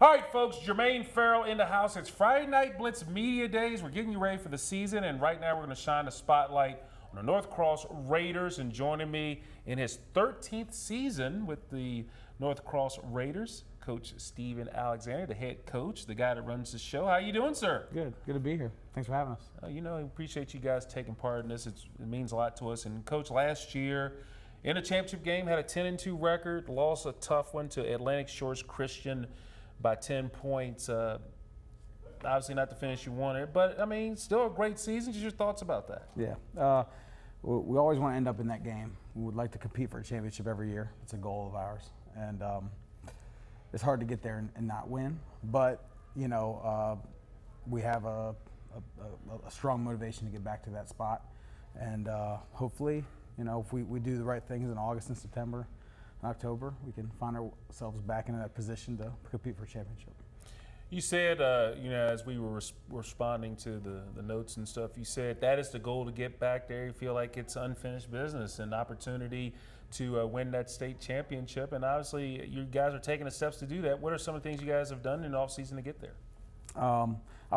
All right, folks, Jermaine Ferrell in the house. It's Friday Night Blitz Media Days. We're getting you ready for the season, and right now we're going to shine the spotlight on the North Cross Raiders. And joining me in his 13th season with the North Cross Raiders, Coach Steven Alexander, the head coach, the guy that runs the show. How you doing, sir? Good to be here. Thanks for having us. I appreciate you guys taking part in this. It means a lot to us. And Coach, last year in a championship game, had a 10-2 record, lost a tough one to Atlantic Shores Christian by 10 points. Obviously not the finish you wanted, but, I mean, still a great season. Just your thoughts about that? Yeah. We always want to end up in that game. We would like to compete for a championship every year. It's a goal of ours. And it's hard to get there and not win. But, we have a strong motivation to get back to that spot. And hopefully, if we do the right things in August and September and October, we can find ourselves back in that position to compete for a championship. You said, as we were responding to the notes and stuff, you said that is the goal, to get back there. You feel like it's unfinished business, an opportunity to win that state championship. And obviously, you guys are taking the steps to do that. What are some of the things you guys have done in the offseason to get there? I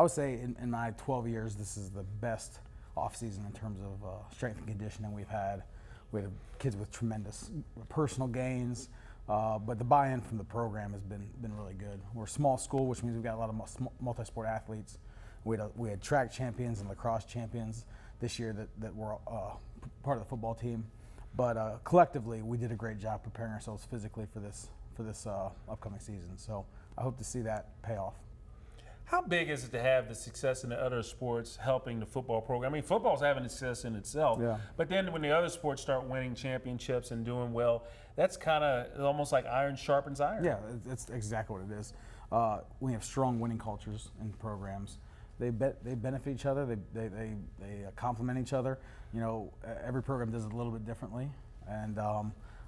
would say in my 12 years, this is the best offseason in terms of strength and conditioning we've had. We had kids with tremendous personal gains. But the buy-in from the program has been really good. We're a small school, which means we've got a lot of multi-sport athletes. We had track champions and lacrosse champions this year that were part of the football team. But collectively, we did a great job preparing ourselves physically for this upcoming season. So I hope to see that pay off. How big is it to have the success in the other sports helping the football program? I mean, football's having success in itself, yeah. But then when the other sports start winning championships and doing well, that's kind of almost like iron sharpens iron. Yeah, that's exactly what it is. We have strong winning cultures in programs. They benefit each other. They complement each other. Every program does it a little bit differently, and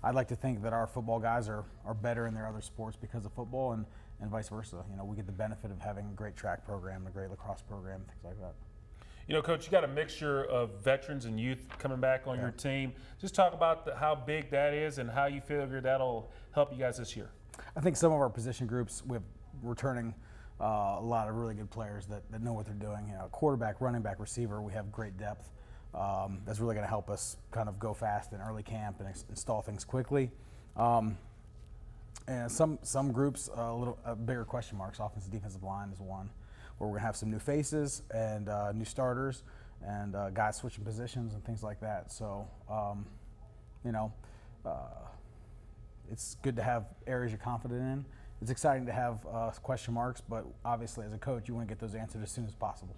I'd like to think that our football guys are better in their other sports because of football, and vice versa. We get the benefit of having a great track program, a great lacrosse program, things like that. Coach, you got a mixture of veterans and youth coming back on your team. Just talk about how big that is and how you figure that'll help you guys this year. I think some of our position groups, we're returning a lot of really good players that know what they're doing. Quarterback, running back, receiver, we have great depth. That's really going to help us kind of go fast in early camp and install things quickly. And some groups, bigger question marks. Offensive, defensive line is one, where we're going to have some new faces and new starters and guys switching positions and things like that. So, it's good to have areas you're confident in. It's exciting to have question marks, but obviously as a coach, you want to get those answered as soon as possible.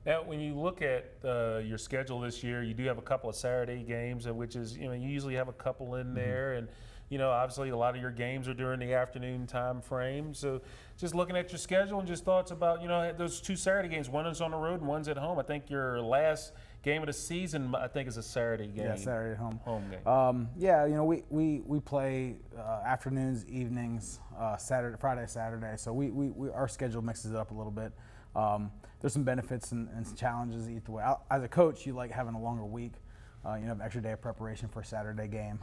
Now, when you look at your schedule this year, you do have a couple of Saturday games, which is, you usually have a couple in there. And, obviously a lot of your games are during the afternoon time frame. So just looking at your schedule and just thoughts about, those two Saturday games, one is on the road and one's at home. I think your last game of the season, I think, is a Saturday game. Yeah, Saturday at home. Home game. We play afternoons, evenings, Friday, Saturday. So our schedule mixes it up a little bit. There's some benefits and challenges either way. As a coach, you like having a longer week. You have an extra day of preparation for a Saturday game.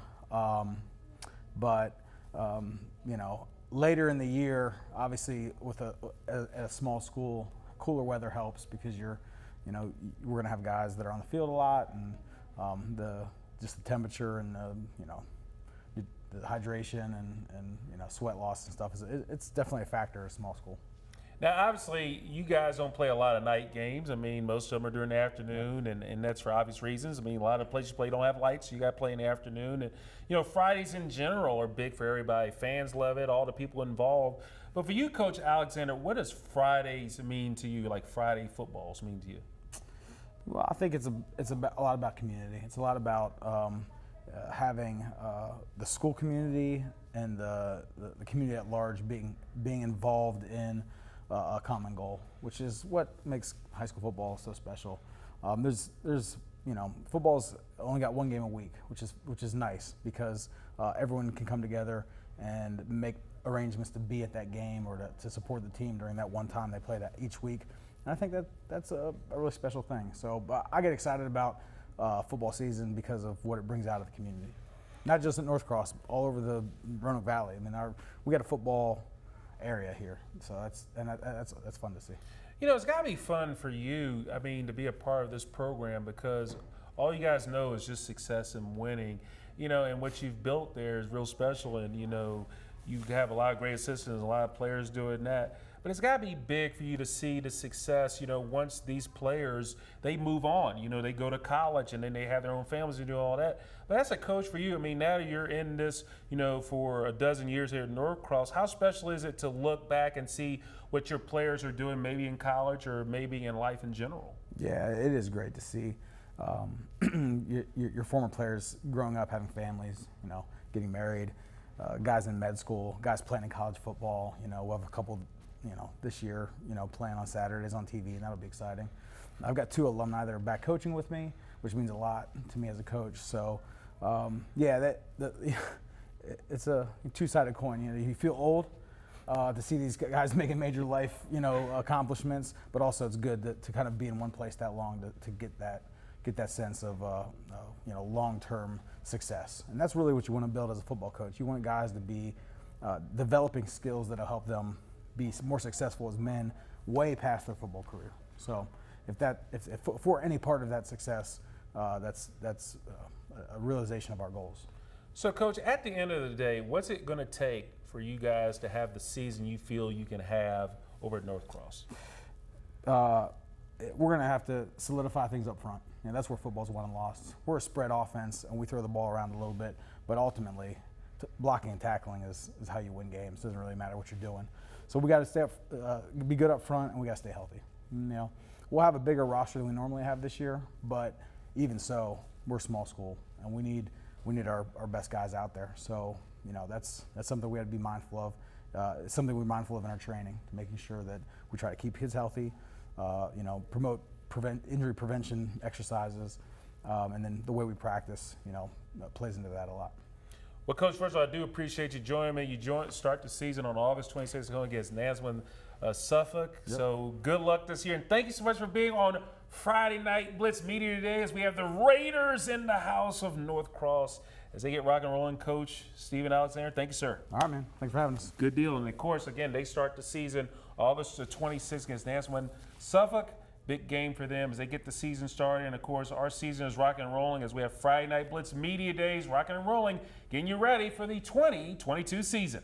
But later in the year, obviously with a small school, cooler weather helps because we're going to have guys that are on the field a lot, and the temperature and the hydration and sweat loss and stuff it's definitely a factor at a small school. Now, obviously, you guys don't play a lot of night games. I mean, most of them are during the afternoon, and that's for obvious reasons. I mean, a lot of places you play don't have lights, so you got to play in the afternoon. And, Fridays in general are big for everybody. Fans love it, all the people involved. But for you, Coach Alexander, what does Fridays mean to you, like Friday footballs mean to you? Well, I think it's a lot about community. It's a lot about having the school community and the community at large being involved in a common goal, which is what makes high school football so special. Football's only got one game a week, which is nice because everyone can come together and make arrangements to be at that game or to support the team during that one time they play that each week. And I think that's a really special thing. So I get excited about football season because of what it brings out of the community. Not just at North Cross, all over the Roanoke Valley. I mean, we got a football area here. So that's fun to see. You know, it's got to be fun for you, I mean, to be a part of this program, because all you guys know is just success and winning, you know, and what you've built there is real special. And, you know, you have a lot of great assistants, a lot of players doing that. But it's got to be big for you to see the success, you know, once these players, they move on. You know, they go to college and then they have their own families and do all that. But as a coach for you, I mean, now that you're in this, you know, for a dozen years here at Norcross, how special is it to look back and see what your players are doing maybe in college or maybe in life in general? Yeah, it is great to see your former players growing up, having families, you know, getting married, guys in med school, guys playing in college football. You know, we'll have a couple, you know, this year, you know, playing on Saturdays on TV, and that'll be exciting. I've got 2 alumni that are back coaching with me, which means a lot to me as a coach. So, yeah, it's a two-sided coin. You know, you feel old to see these guys making major life, you know, accomplishments, but also it's good to kind of be in one place that long to get that sense of you know, long-term success. And that's really what you want to build as a football coach. You want guys to be developing skills that'll help them be more successful as men way past their football career. So if for any part of that success, that's a realization of our goals. So, Coach, at the end of the day, what's it going to take for you guys to have the season you feel you can have over at Norcross? We're going to have to solidify things up front. You know, that's where football's won and lost. We're a spread offense, and we throw the ball around a little bit, but ultimately, blocking and tackling is how you win games. It doesn't really matter what you're doing. So we got to stay up, be good up front, and we got to stay healthy. You know, we'll have a bigger roster than we normally have this year, but even so, we're a small school, and we need our best guys out there. So, you know, that's something we have to be mindful of. It's something we're mindful of in our training, making sure that we try to keep kids healthy, you know, prevent injury prevention exercises, and then the way we practice, you know, plays into that a lot. Well, Coach, first of all, I do appreciate you joining me. You start the season on August 26th going against Nansemond, Suffolk. Yep. So good luck this year. And thank you so much for being on Friday Night Blitz Media today as we have the Raiders in the house of Norcross as they get rock and rolling. Coach Steven Alexander, thank you, sir. All right, man. Thanks for having us. Good deal. And, of course, again, they start the season August the 26th against Nansemond, Suffolk. Big game for them as they get the season started. And, of course, our season is rocking and rolling as we have Friday Night Blitz Media Days, rocking and rolling, getting you ready for the 2022 season.